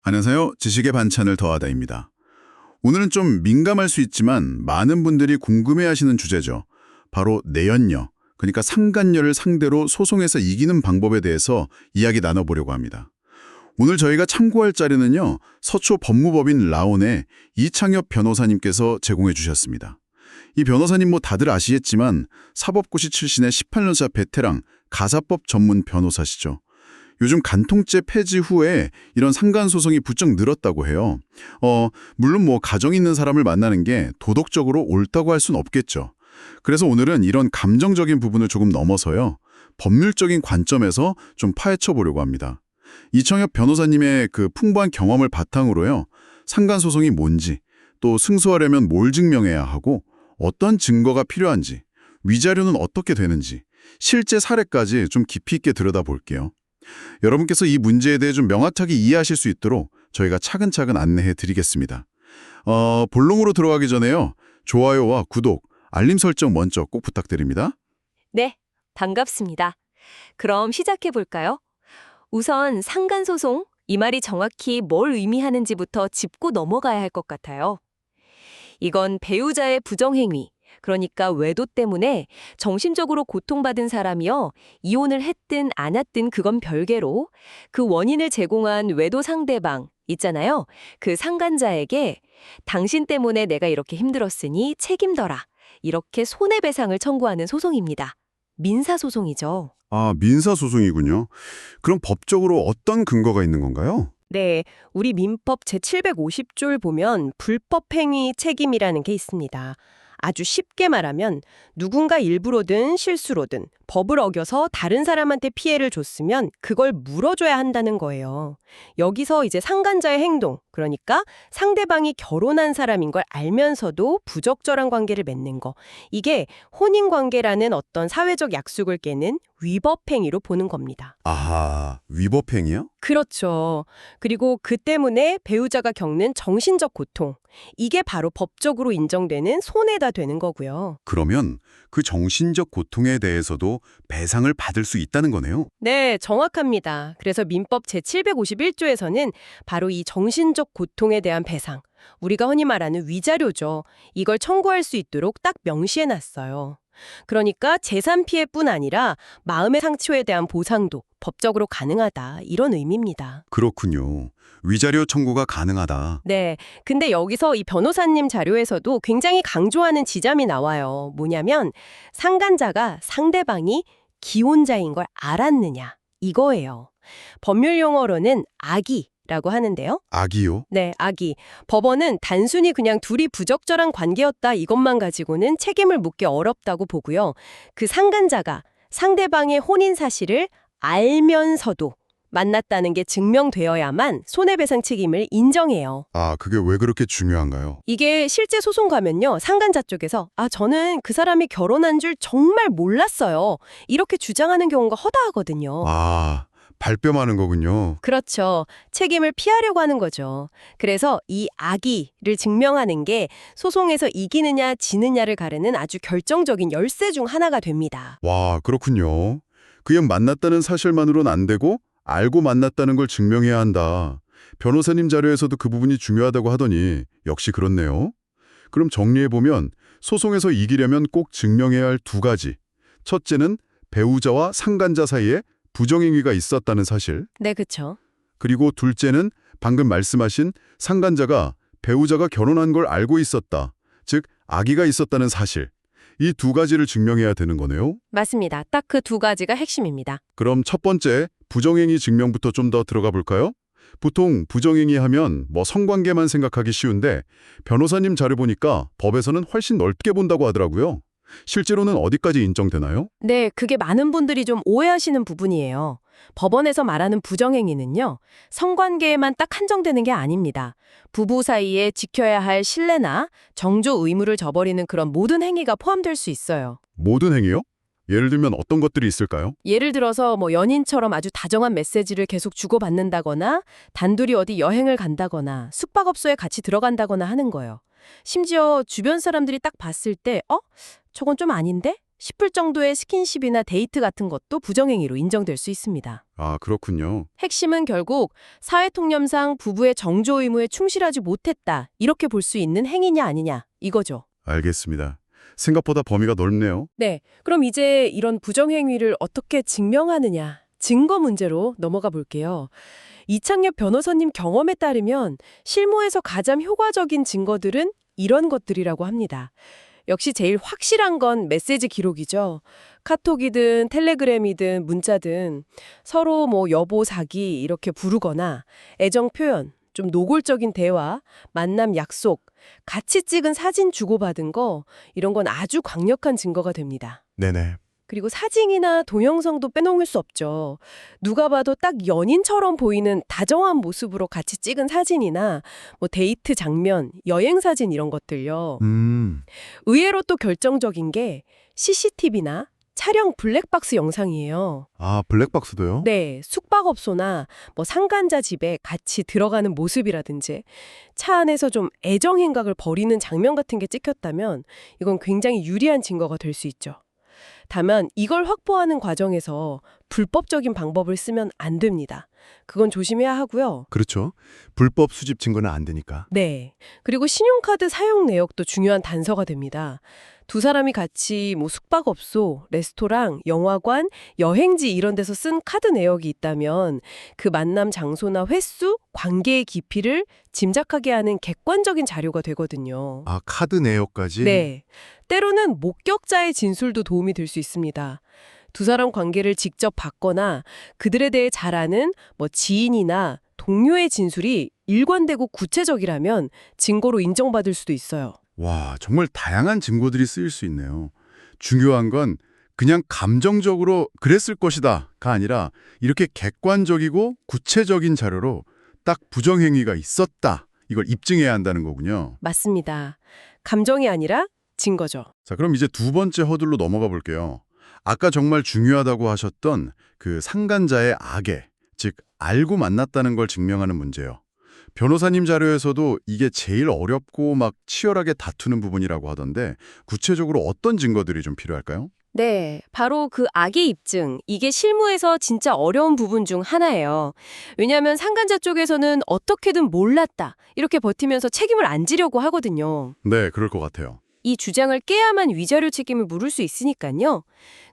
안녕하세요. 지식의 반찬을 더하다입니다. 오늘은 좀 민감할 수 있지만 많은 분들이 궁금해하시는 주제죠. 바로 내연녀, 그러니까 상간녀를 상대로 소송에서 이기는 방법에 대해서 이야기 나눠보려고 합니다. 오늘 저희가 참고할 자료는요. 서초 법무법인 라온의 이창엽 변호사님께서 제공해 주셨습니다. 이 변호사님 뭐 다들 아시겠지만 사법고시 출신의 18년차 베테랑 가사법 전문 변호사시죠. 요즘 간통죄 폐지 후에 이런 상간소송이 부쩍 늘었다고 해요. 물론 뭐 가정 있는 사람을 만나는 게 도덕적으로 옳다고 할 순 없겠죠. 그래서 오늘은 이런 감정적인 부분을 조금 넘어서요. 법률적인 관점에서 좀 파헤쳐 보려고 합니다. 이청엽 변호사님의 그 풍부한 경험을 바탕으로요. 상간소송이 뭔지, 또 승소하려면 뭘 증명해야 하고 어떤 증거가 필요한지, 위자료는 어떻게 되는지, 실제 사례까지 좀 깊이 있게 들여다볼게요. 여러분께서 이 문제에 대해 좀 명확하게 이해하실 수 있도록 저희가 차근차근 안내해 드리겠습니다. 본론으로 들어가기 전에요. 좋아요와 구독, 알림 설정 먼저 꼭 부탁드립니다. 네, 반갑습니다. 그럼 시작해 볼까요? 우선 상간소송, 이 말이 정확히 뭘 의미하는지부터 짚고 넘어가야 할 것 같아요. 이건 배우자의 부정행위, 그러니까 외도 때문에 정신적으로 고통받은 사람이요. 이혼을 했든 안 했든 그건 별개로 그 원인을 제공한 외도 상대방 있잖아요. 그 상간자에게 당신 때문에 내가 이렇게 힘들었으니 책임져라. 이렇게 손해배상을 청구하는 소송입니다. 민사소송이죠. 아, 민사소송이군요. 그럼 법적으로 어떤 근거가 있는 건가요? 네, 우리 민법 제750조를 보면 불법행위 책임이라는 게 있습니다. 아주 쉽게 말하면 누군가 일부러든 실수로든 법을 어겨서 다른 사람한테 피해를 줬으면 그걸 물어줘야 한다는 거예요. 여기서 이제 상간자의 행동, 그러니까 상대방이 결혼한 사람인 걸 알면서도 부적절한 관계를 맺는 거. 이게 혼인관계라는 어떤 사회적 약속을 깨는 위법행위로 보는 겁니다. 아하, 위법행위요? 그렇죠. 그리고 그 때문에 배우자가 겪는 정신적 고통, 이게 바로 법적으로 인정되는 손해가 되는 거고요. 그러면 그 정신적 고통에 대해서도 배상을 받을 수 있다는 거네요. 네, 정확합니다. 그래서 민법 제751조에서는 바로 이 정신적 고통에 대한 배상, 우리가 흔히 말하는 위자료죠. 이걸 청구할 수 있도록 딱 명시해놨어요. 그러니까 재산 피해뿐 아니라 마음의 상처에 대한 보상도 법적으로 가능하다, 이런 의미입니다. 그렇군요. 위자료 청구가 가능하다. 네. 근데 여기서 이 변호사님 자료에서도 굉장히 강조하는 지점이 나와요. 뭐냐면 상간자가 상대방이 기혼자인 걸 알았느냐, 이거예요. 법률 용어로는 악의라고 하는데요. 악이요? 네, 악의. 법원은 단순히 그냥 둘이 부적절한 관계였다 이것만 가지고는 책임을 묻기 어렵다고 보고요. 그 상간자가 상대방의 혼인 사실을 알면서도 만났다는 게 증명되어야만 손해배상 책임을 인정해요. 아, 그게 왜 그렇게 중요한가요? 이게 실제 소송 가면요. 상간자 쪽에서 저는 그 사람이 결혼한 줄 정말 몰랐어요. 이렇게 주장하는 경우가 허다하거든요. 아, 발뺌하는 거군요. 그렇죠. 책임을 피하려고 하는 거죠. 그래서 이 악의를 증명하는 게 소송에서 이기느냐 지느냐를 가르는 아주 결정적인 열쇠 중 하나가 됩니다. 와, 그렇군요. 그냥 만났다는 사실만으로는 안 되고 알고 만났다는 걸 증명해야 한다. 변호사님 자료에서도 그 부분이 중요하다고 하더니 역시 그렇네요. 그럼 정리해보면 소송에서 이기려면 꼭 증명해야 할 두 가지. 첫째는 배우자와 상간자 사이에 부정행위가 있었다는 사실. 네, 그렇죠. 그리고 둘째는 방금 말씀하신 상간자가 배우자가 결혼한 걸 알고 있었다. 즉, 악의가 있었다는 사실. 이 두 가지를 증명해야 되는 거네요. 맞습니다. 딱 그 두 가지가 핵심입니다. 그럼 첫 번째, 부정행위 증명부터 좀 더 들어가 볼까요? 보통 부정행위 하면 뭐 성관계만 생각하기 쉬운데 변호사님 자료 보니까 법에서는 훨씬 넓게 본다고 하더라고요. 실제로는 어디까지 인정되나요? 네, 그게 많은 분들이 좀 오해하시는 부분이에요. 법원에서 말하는 부정행위는요, 성관계에만 딱 한정되는 게 아닙니다. 부부 사이에 지켜야 할 신뢰나 정조 의무를 저버리는 그런 모든 행위가 포함될 수 있어요. 모든 행위요? 예를 들면 어떤 것들이 있을까요? 예를 들어서 뭐 연인처럼 아주 다정한 메시지를 계속 주고받는다거나, 단둘이 어디 여행을 간다거나, 숙박업소에 같이 들어간다거나 하는 거예요. 심지어 주변 사람들이 딱 봤을 때, 저건 좀 아닌데? 10분 정도의 스킨십이나 데이트 같은 것도 부정행위로 인정될 수 있습니다. 아, 그렇군요. 핵심은 결국 사회통념상 부부의 정조 의무에 충실하지 못했다. 이렇게 볼 수 있는 행위냐 아니냐 이거죠. 알겠습니다. 생각보다 범위가 넓네요. 네, 그럼 이제 이런 부정행위를 어떻게 증명하느냐 증거 문제로 넘어가 볼게요. 이창엽 변호사님 경험에 따르면 실무에서 가장 효과적인 증거들은 이런 것들이라고 합니다. 역시 제일 확실한 건 메시지 기록이죠. 카톡이든 텔레그램이든 문자든 서로 여보 사기 이렇게 부르거나 애정 표현, 좀 노골적인 대화, 만남 약속, 같이 찍은 사진 주고받은 거 이런 건 아주 강력한 증거가 됩니다. 네네. 그리고 사진이나 동영상도 빼놓을 수 없죠. 누가 봐도 딱 연인처럼 보이는 다정한 모습으로 같이 찍은 사진이나 데이트 장면, 여행 사진 이런 것들요. 의외로 또 결정적인 게 CCTV나 촬영 블랙박스 영상이에요. 아, 블랙박스도요? 네, 숙박업소나 상간자 집에 같이 들어가는 모습이라든지 차 안에서 좀 애정 행각을 벌이는 장면 같은 게 찍혔다면 이건 굉장히 유리한 증거가 될 수 있죠. 다만 이걸 확보하는 과정에서 불법적인 방법을 쓰면 안 됩니다. 그건 조심해야 하고요. 그렇죠. 불법 수집 증거는 안 되니까. 네. 그리고 신용카드 사용 내역도 중요한 단서가 됩니다. 두 사람이 같이 숙박업소, 레스토랑, 영화관, 여행지 이런 데서 쓴 카드 내역이 있다면 그 만남 장소나 횟수, 관계의 깊이를 짐작하게 하는 객관적인 자료가 되거든요. 아, 카드 내역까지? 네. 때로는 목격자의 진술도 도움이 될 수 있습니다. 두 사람 관계를 직접 봤거나 그들에 대해 잘 아는 지인이나 동료의 진술이 일관되고 구체적이라면 증거로 인정받을 수도 있어요. 와, 정말 다양한 증거들이 쓰일 수 있네요. 중요한 건 그냥 감정적으로 그랬을 것이다가 아니라 이렇게 객관적이고 구체적인 자료로 딱 부정행위가 있었다. 이걸 입증해야 한다는 거군요. 맞습니다. 감정이 아니라 증거죠. 자, 그럼 이제 두 번째 허들로 넘어가 볼게요. 아까 정말 중요하다고 하셨던 그 상간자의 악애, 즉 알고 만났다는 걸 증명하는 문제요. 변호사님 자료에서도 이게 제일 어렵고 막 치열하게 다투는 부분이라고 하던데 구체적으로 어떤 증거들이 좀 필요할까요? 네, 바로 그 악의 입증. 이게 실무에서 진짜 어려운 부분 중 하나예요. 왜냐하면 상간자 쪽에서는 어떻게든 몰랐다. 이렇게 버티면서 책임을 안 지려고 하거든요. 네, 그럴 것 같아요. 이 주장을 깨야만 위자료 책임을 물을 수 있으니까요.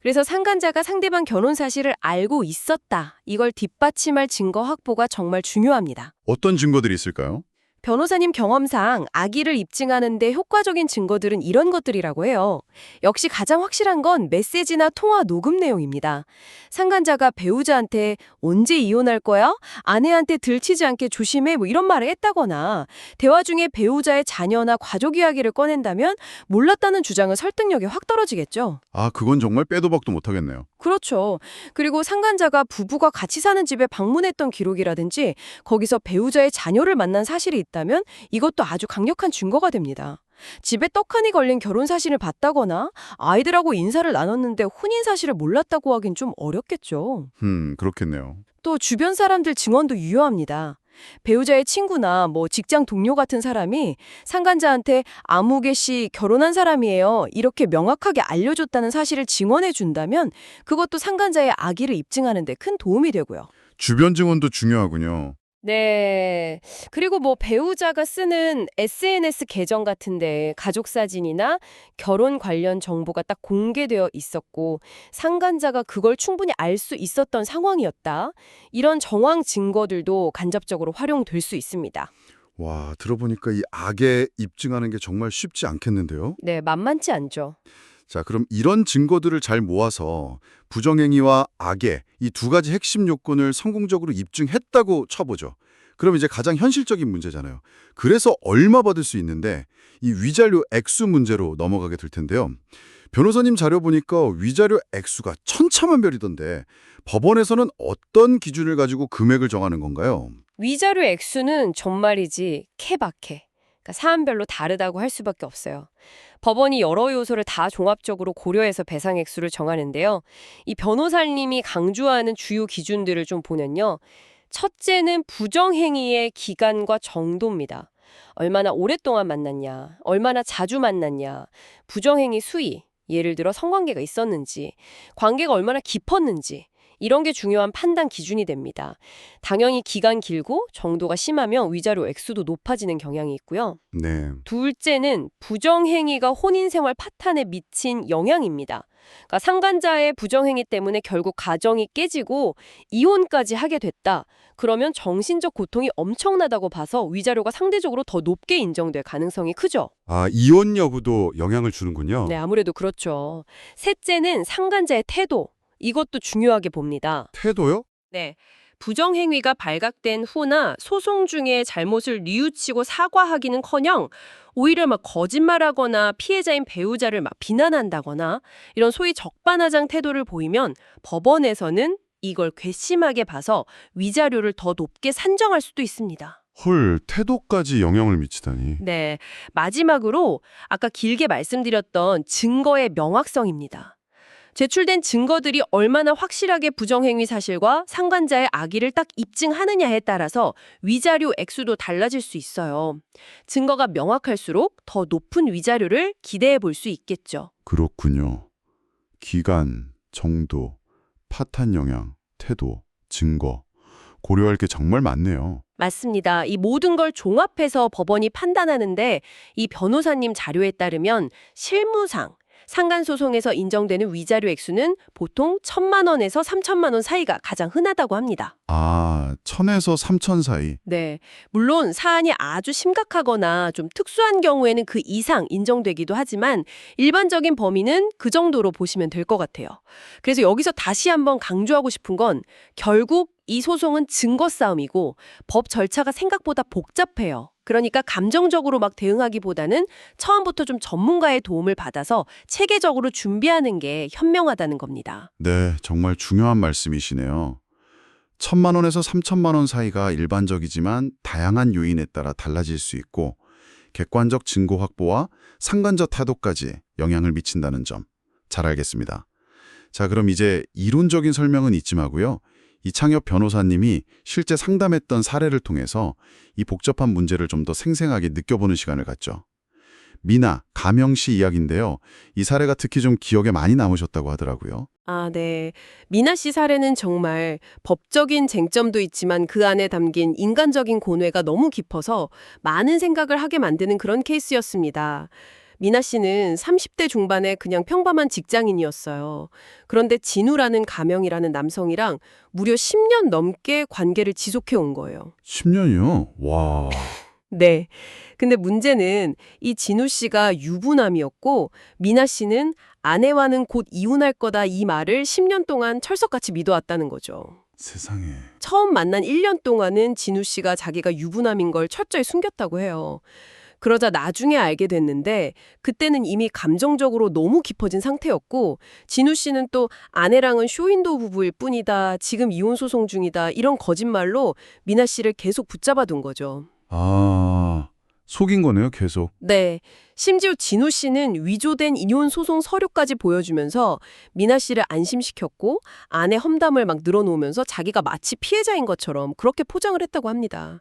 그래서 상간자가 상대방 결혼 사실을 알고 있었다. 이걸 뒷받침할 증거 확보가 정말 중요합니다. 어떤 증거들이 있을까요? 변호사님 경험상 악의를 입증하는데 효과적인 증거들은 이런 것들이라고 해요. 역시 가장 확실한 건 메시지나 통화 녹음 내용입니다. 상간자가 배우자한테 언제 이혼할 거야? 아내한테 들키지 않게 조심해 이런 말을 했다거나 대화 중에 배우자의 자녀나 가족 이야기를 꺼낸다면 몰랐다는 주장은 설득력이 확 떨어지겠죠. 아, 그건 정말 빼도 박도 못하겠네요. 그렇죠. 그리고 상간자가 부부가 같이 사는 집에 방문했던 기록이라든지 거기서 배우자의 자녀를 만난 사실이 있다면 이것도 아주 강력한 증거가 됩니다. 집에 떡하니 걸린 결혼 사실을 봤다거나 아이들하고 인사를 나눴는데 혼인 사실을 몰랐다고 하긴 좀 어렵겠죠. 그렇겠네요. 또 주변 사람들 증언도 유효합니다. 배우자의 친구나 직장 동료 같은 사람이 상간자한테 아무개 씨 결혼한 사람이에요. 이렇게 명확하게 알려줬다는 사실을 증언해 준다면 그것도 상간자의 악의를 입증하는 데 큰 도움이 되고요. 주변 증언도 중요하군요. 네. 그리고 배우자가 쓰는 SNS 계정 같은데 가족 사진이나 결혼 관련 정보가 딱 공개되어 있었고 상간자가 그걸 충분히 알 수 있었던 상황이었다. 이런 정황 증거들도 간접적으로 활용될 수 있습니다. 와, 들어보니까 이 악에 입증하는 게 정말 쉽지 않겠는데요? 네, 만만치 않죠. 자, 그럼 이런 증거들을 잘 모아서 부정행위와 악의 이 두 가지 핵심 요건을 성공적으로 입증했다고 쳐보죠. 그럼 이제 가장 현실적인 문제잖아요. 그래서 얼마 받을 수 있는데 이 위자료 액수 문제로 넘어가게 될 텐데요. 변호사님 자료 보니까 위자료 액수가 천차만별이던데 법원에서는 어떤 기준을 가지고 금액을 정하는 건가요? 위자료 액수는 정말이지 케바케. 그러니까 사안별로 다르다고 할 수밖에 없어요. 법원이 여러 요소를 다 종합적으로 고려해서 배상 액수를 정하는데요. 이 변호사님이 강조하는 주요 기준들을 좀 보면요. 첫째는 부정행위의 기간과 정도입니다. 얼마나 오랫동안 만났냐, 얼마나 자주 만났냐, 부정행위 수위, 예를 들어 성관계가 있었는지, 관계가 얼마나 깊었는지 이런 게 중요한 판단 기준이 됩니다. 당연히 기간 길고 정도가 심하면 위자료 액수도 높아지는 경향이 있고요. 네. 둘째는 부정행위가 혼인생활 파탄에 미친 영향입니다. 그러니까 상간자의 부정행위 때문에 결국 가정이 깨지고 이혼까지 하게 됐다. 그러면 정신적 고통이 엄청나다고 봐서 위자료가 상대적으로 더 높게 인정될 가능성이 크죠. 아, 이혼 여부도 영향을 주는군요. 네, 아무래도 그렇죠. 셋째는 상간자의 태도. 이것도 중요하게 봅니다. 태도요? 네. 부정행위가 발각된 후나 소송 중에 잘못을 뉘우치고 사과하기는커녕 오히려 막 거짓말하거나 피해자인 배우자를 막 비난한다거나 이런 소위 적반하장 태도를 보이면 법원에서는 이걸 괘씸하게 봐서 위자료를 더 높게 산정할 수도 있습니다. 헐, 태도까지 영향을 미치다니. 네. 마지막으로 아까 길게 말씀드렸던 증거의 명확성입니다. 제출된 증거들이 얼마나 확실하게 부정행위 사실과 상간자의 악의를 딱 입증하느냐에 따라서 위자료 액수도 달라질 수 있어요. 증거가 명확할수록 더 높은 위자료를 기대해 볼 수 있겠죠. 그렇군요. 기간, 정도, 파탄 영향, 태도, 증거. 고려할 게 정말 많네요. 맞습니다. 이 모든 걸 종합해서 법원이 판단하는데 이 변호사님 자료에 따르면 실무상 상간소송에서 인정되는 위자료 액수는 보통 1,000만 원에서 3,000만 원 사이가 가장 흔하다고 합니다. 아, 1,000에서 3,000 사이. 네. 물론 사안이 아주 심각하거나 좀 특수한 경우에는 그 이상 인정되기도 하지만 일반적인 범위는 그 정도로 보시면 될 것 같아요. 그래서 여기서 다시 한번 강조하고 싶은 건 결국 이 소송은 증거 싸움이고 법 절차가 생각보다 복잡해요. 그러니까 감정적으로 막 대응하기보다는 처음부터 좀 전문가의 도움을 받아서 체계적으로 준비하는 게 현명하다는 겁니다. 네, 정말 중요한 말씀이시네요. 1,000만 원에서 3,000만 원 사이가 일반적이지만 다양한 요인에 따라 달라질 수 있고 객관적 증거 확보와 상간자 태도까지 영향을 미친다는 점 잘 알겠습니다. 자, 그럼 이제 이론적인 설명은 잊지 마고요. 이창엽 변호사님이 실제 상담했던 사례를 통해서 이 복잡한 문제를 좀 더 생생하게 느껴보는 시간을 갖죠. 미나, 가명 씨 이야기인데요. 이 사례가 특히 좀 기억에 많이 남으셨다고 하더라고요. 아, 네. 미나 씨 사례는 정말 법적인 쟁점도 있지만 그 안에 담긴 인간적인 고뇌가 너무 깊어서 많은 생각을 하게 만드는 그런 케이스였습니다. 미나 씨는 30대 중반에 그냥 평범한 직장인이었어요. 그런데 진우라는 가명이라는 남성이랑 무려 10년 넘게 관계를 지속해 온 거예요. 10년이요? 와. 네. 근데 문제는 이 진우 씨가 유부남이었고 미나 씨는 아내와는 곧 이혼할 거다 이 말을 10년 동안 철석같이 믿어왔다는 거죠. 세상에. 처음 만난 1년 동안은 진우 씨가 자기가 유부남인 걸 철저히 숨겼다고 해요. 그러자 나중에 알게 됐는데 그때는 이미 감정적으로 너무 깊어진 상태였고 진우 씨는 또 아내랑은 쇼윈도우 부부일 뿐이다, 지금 이혼 소송 중이다 이런 거짓말로 미나 씨를 계속 붙잡아둔 거죠. 아, 속인 거네요, 계속. 네. 심지어 진우 씨는 위조된 이혼 소송 서류까지 보여주면서 미나 씨를 안심시켰고 아내 험담을 막 늘어놓으면서 자기가 마치 피해자인 것처럼 그렇게 포장을 했다고 합니다.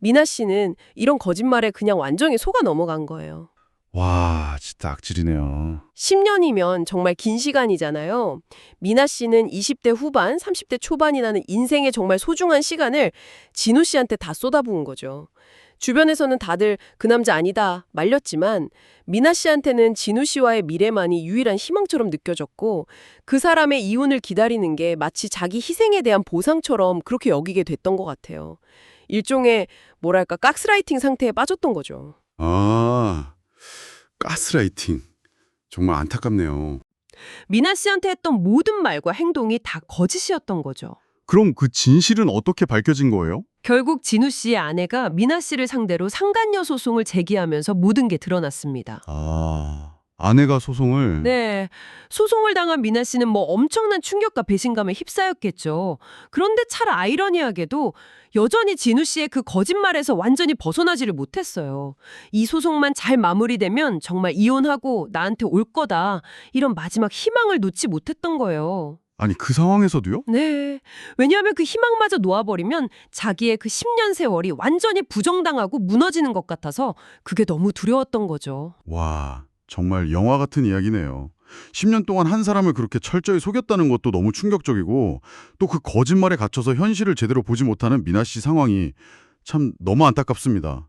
미나 씨는 이런 거짓말에 그냥 완전히 속아 넘어간 거예요. 와, 진짜 악질이네요. 10년이면 정말 긴 시간이잖아요. 미나 씨는 20대 후반, 30대 초반이라는 인생의 정말 소중한 시간을 진우 씨한테 다 쏟아부은 거죠. 주변에서는 다들 그 남자 아니다 말렸지만 미나 씨한테는 진우 씨와의 미래만이 유일한 희망처럼 느껴졌고 그 사람의 이혼을 기다리는 게 마치 자기 희생에 대한 보상처럼 그렇게 여기게 됐던 것 같아요. 일종의 뭐랄까 가스라이팅 상태에 빠졌던 거죠. 아, 가스라이팅. 정말 안타깝네요. 미나 씨한테 했던 모든 말과 행동이 다 거짓이었던 거죠. 그럼 그 진실은 어떻게 밝혀진 거예요? 결국 진우 씨의 아내가 미나 씨를 상대로 상간녀 소송을 제기하면서 모든 게 드러났습니다. 아, 아내가 소송을. 네, 소송을 당한 미나 씨는 뭐 엄청난 충격과 배신감에 휩싸였겠죠. 그런데 찰 아이러니하게도 여전히 진우 씨의 그 거짓말에서 완전히 벗어나지를 못했어요. 이 소송만 잘 마무리되면 정말 이혼하고 나한테 올 거다. 이런 마지막 희망을 놓지 못했던 거예요. 아니, 그 상황에서도요? 네. 왜냐하면 그 희망마저 놓아버리면 자기의 그 10년 세월이 완전히 부정당하고 무너지는 것 같아서 그게 너무 두려웠던 거죠. 와, 정말 영화 같은 이야기네요. 10년 동안 한 사람을 그렇게 철저히 속였다는 것도 너무 충격적이고 또 그 거짓말에 갇혀서 현실을 제대로 보지 못하는 미나 씨 상황이 참 너무 안타깝습니다.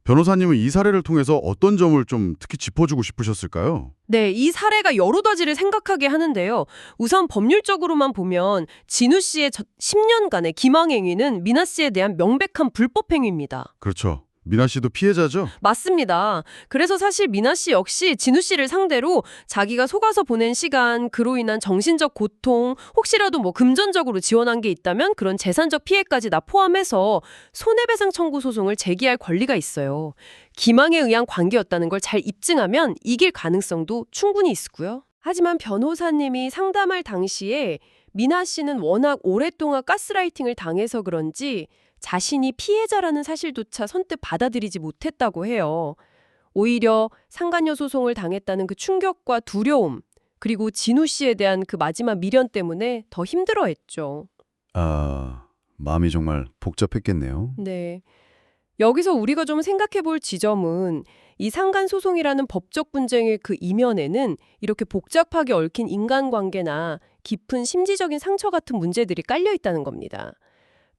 변호사님은 이 사례를 통해서 어떤 점을 좀 특히 짚어주고 싶으셨을까요? 네, 이 사례가 여러 가지를 생각하게 하는데요. 우선 법률적으로만 보면 진우 씨의 10년간의 기망행위는 미나 씨에 대한 명백한 불법행위입니다. 그렇죠. 미나 씨도 피해자죠? 맞습니다. 그래서 사실 미나 씨 역시 진우 씨를 상대로 자기가 속아서 보낸 시간, 그로 인한 정신적 고통, 혹시라도 금전적으로 지원한 게 있다면 그런 재산적 피해까지 다 포함해서 손해배상 청구 소송을 제기할 권리가 있어요. 기망에 의한 관계였다는 걸 잘 입증하면 이길 가능성도 충분히 있고요. 하지만 변호사님이 상담할 당시에 미나 씨는 워낙 오랫동안 가스라이팅을 당해서 그런지 자신이 피해자라는 사실조차 선뜻 받아들이지 못했다고 해요. 오히려 상간녀 소송을 당했다는 그 충격과 두려움, 그리고 진우 씨에 대한 그 마지막 미련 때문에 더 힘들어했죠. 아, 마음이 정말 복잡했겠네요. 네. 여기서 우리가 좀 생각해 볼 지점은 이 상간 소송이라는 법적 분쟁의 그 이면에는 이렇게 복잡하게 얽힌 인간관계나 깊은 심리적인 상처 같은 문제들이 깔려 있다는 겁니다.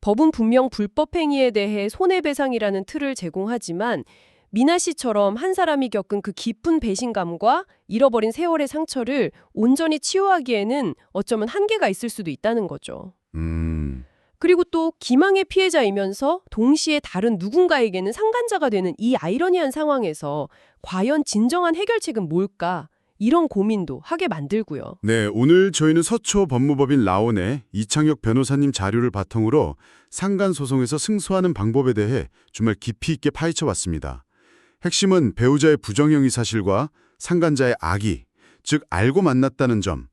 법은 분명 불법 행위에 대해 손해배상이라는 틀을 제공하지만 미나 씨처럼 한 사람이 겪은 그 깊은 배신감과 잃어버린 세월의 상처를 온전히 치유하기에는 어쩌면 한계가 있을 수도 있다는 거죠. 그리고 또 기망의 피해자이면서 동시에 다른 누군가에게는 상간자가 되는 이 아이러니한 상황에서 과연 진정한 해결책은 뭘까? 이런 고민도 하게 만들고요. 네, 오늘 저희는 서초 법무법인 라온의 이창혁 변호사님 자료를 바탕으로 상간소송에서 승소하는 방법에 대해 정말 깊이 있게 파헤쳐봤습니다. 핵심은 배우자의 부정행위 사실과 상간자의 악의, 즉 알고 만났다는 점,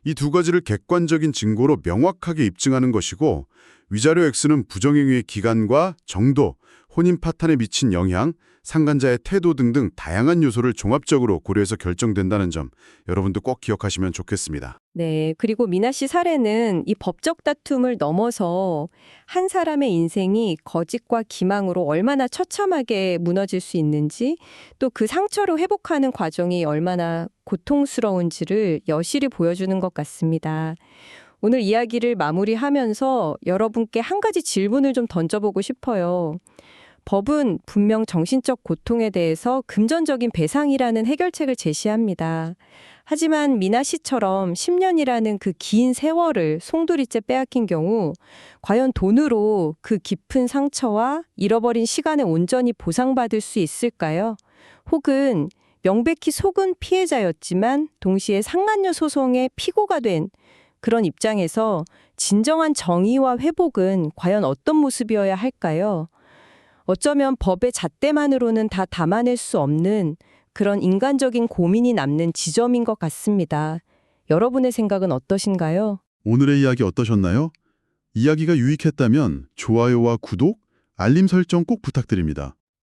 이 두 가지를 객관적인 증거로 명확하게 입증하는 것이고 위자료 X는 부정행위의 기간과 정도, 혼인 파탄에 미친 영향, 상간자의 태도 등등 다양한 요소를 종합적으로 고려해서 결정된다는 점 여러분도 꼭 기억하시면 좋겠습니다. 네, 그리고 미나 씨 사례는 이 법적 다툼을 넘어서 한 사람의 인생이 거짓과 기망으로 얼마나 처참하게 무너질 수 있는지, 또 그 상처를 회복하는 과정이 얼마나 고통스러운지를 여실히 보여주는 것 같습니다. 오늘 이야기를 마무리하면서 여러분께 한 가지 질문을 좀 던져보고 싶어요. 법은 분명 정신적 고통에 대해서 금전적인 배상이라는 해결책을 제시합니다. 하지만 미나 씨처럼 10년이라는 그 긴 세월을 송두리째 빼앗긴 경우 과연 돈으로 그 깊은 상처와 잃어버린 시간을 온전히 보상받을 수 있을까요? 혹은 명백히 속은 피해자였지만 동시에 상간녀 소송의 피고가 된 그런 입장에서 진정한 정의와 회복은 과연 어떤 모습이어야 할까요? 어쩌면 법의 잣대만으로는 다 담아낼 수 없는 그런 인간적인 고민이 남는 지점인 것 같습니다. 여러분의 생각은 어떠신가요? 오늘의 이야기 어떠셨나요? 이야기가 유익했다면 좋아요와 구독, 알림 설정 꼭 부탁드립니다.